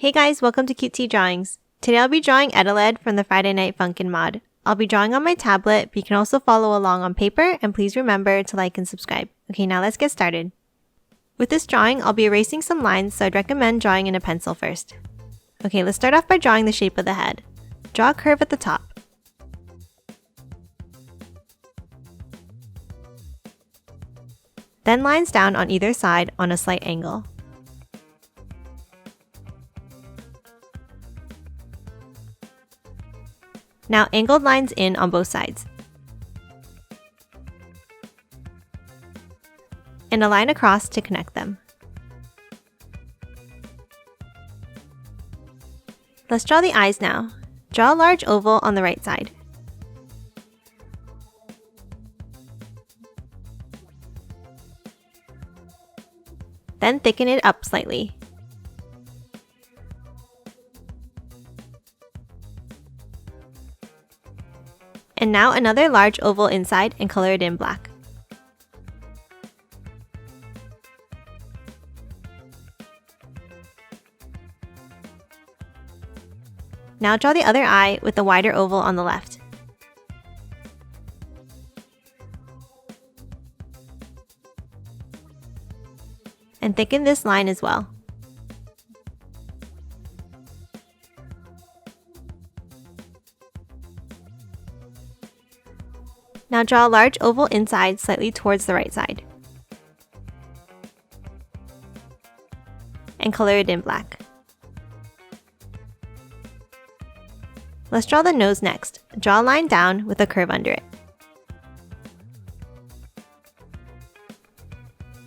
Hey guys, welcome to Cute Tea Drawings. Today I'll be drawing Eteled from the Friday Night Funkin Mod. I'll be drawing on my tablet, but you can also follow along on paper, and please remember to like and subscribe. Okay, now let's get started. With this drawing, I'll be erasing some lines, so I'd recommend drawing in a pencil first. Okay, let's start off by drawing the shape of the head. Draw a curve at the top. Then lines down on either side on a slight angle. Now angled lines in on both sides. And a line across to connect them. Let's draw the eyes now. Draw a large oval on the right side. Then thicken it up slightly. And now another large oval inside and color it in black. Now draw the other eye with a wider oval on the left. And thicken this line as well. Now draw a large oval inside slightly towards the right side. And color it in black. Let's draw the nose next. Draw a line down with a curve under it.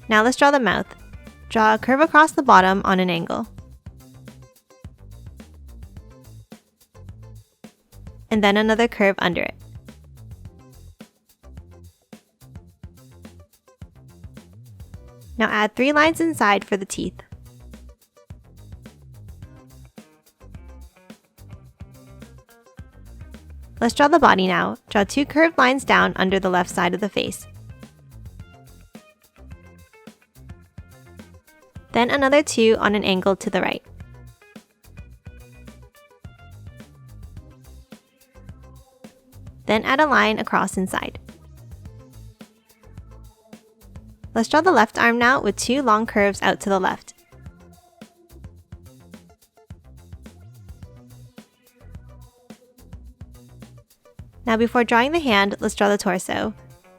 Now let's draw the mouth. Draw a curve across the bottom on an angle. And then another curve under it. Now add 3 lines inside for the teeth. Let's draw the body now. Draw 2 curved lines down under the left side of the face. Then another 2 on an angle to the right. Then add a line across inside. Let's draw the left arm now with 2 long curves out to the left. Now before drawing the hand, let's draw the torso.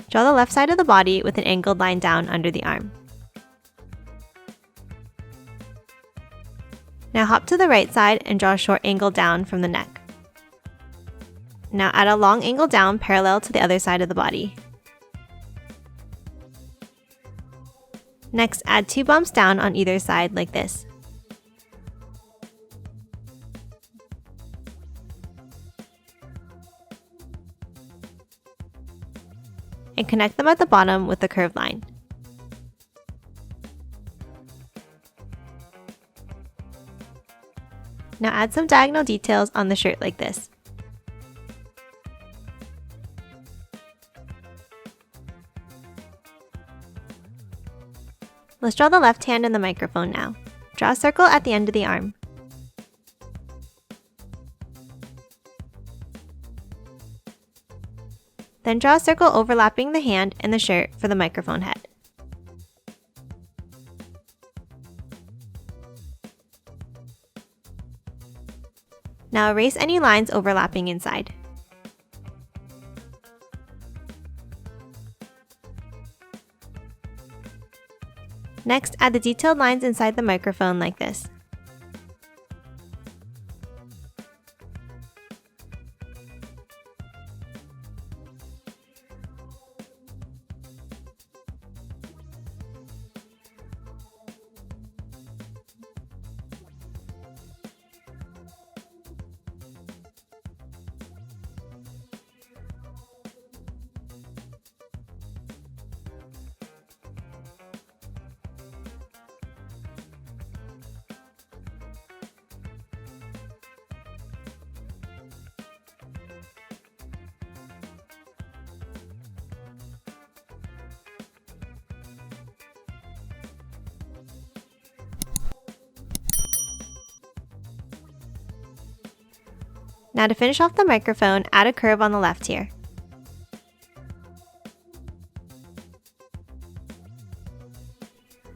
Draw the left side of the body with an angled line down under the arm. Now hop to the right side and draw a short angle down from the neck. Now add a long angle down parallel to the other side of the body. Next, add 2 bumps down on either side like this. And connect them at the bottom with the curved line. Now add some diagonal details on the shirt like this. Let's draw the left hand and the microphone now. Draw a circle at the end of the arm. Then draw a circle overlapping the hand and the shirt for the microphone head. Now erase any lines overlapping inside. Next, add the detailed lines inside the microphone like this. Now to finish off the microphone, add a curve on the left here.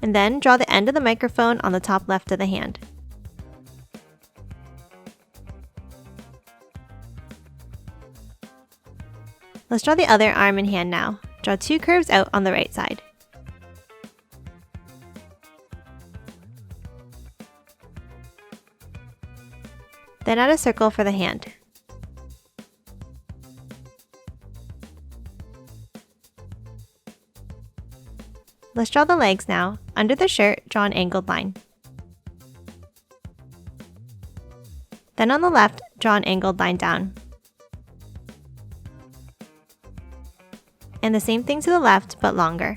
And then draw the end of the microphone on the top left of the hand. Let's draw the other arm and hand now. Draw 2 curves out on the right side. Then add a circle for the hand. Let's draw the legs now. Under the shirt, draw an angled line. Then on the left, draw an angled line down. And the same thing to the left, but longer.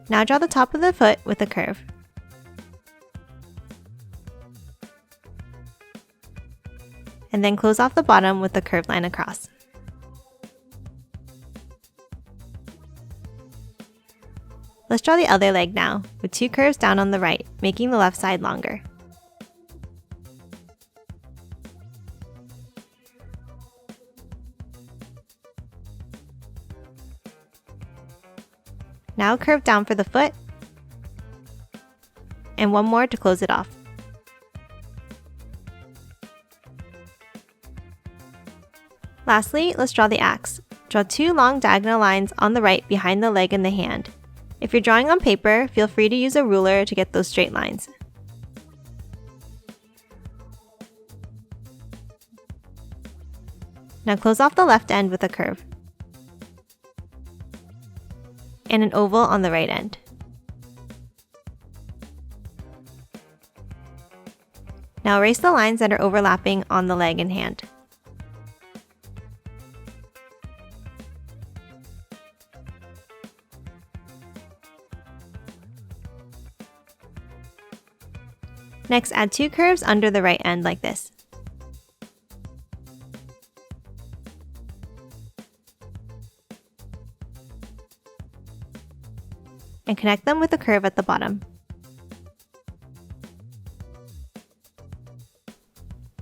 Now draw the top of the foot with a curve. And then close off the bottom with the curved line across. Let's draw the other leg now, with 2 curves down on the right, making the left side longer. Now curve down for the foot, and one more to close it off. Lastly, let's draw the axe. Draw 2 long diagonal lines on the right behind the leg and the hand. If you're drawing on paper, feel free to use a ruler to get those straight lines. Now close off the left end with a curve. And an oval on the right end. Now erase the lines that are overlapping on the leg and hand. Next, add 2 curves under the right end like this. And connect them with a curve at the bottom.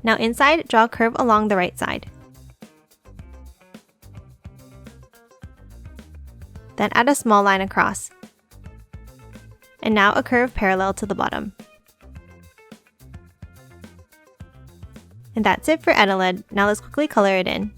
Now inside, draw a curve along the right side. Then add a small line across. And now a curve parallel to the bottom. And that's it for Eteled. Now let's quickly color it in.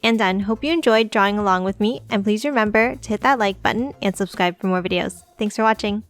And done. Hope you enjoyed drawing along with me, and please remember to hit that like button and subscribe for more videos. Thanks for watching.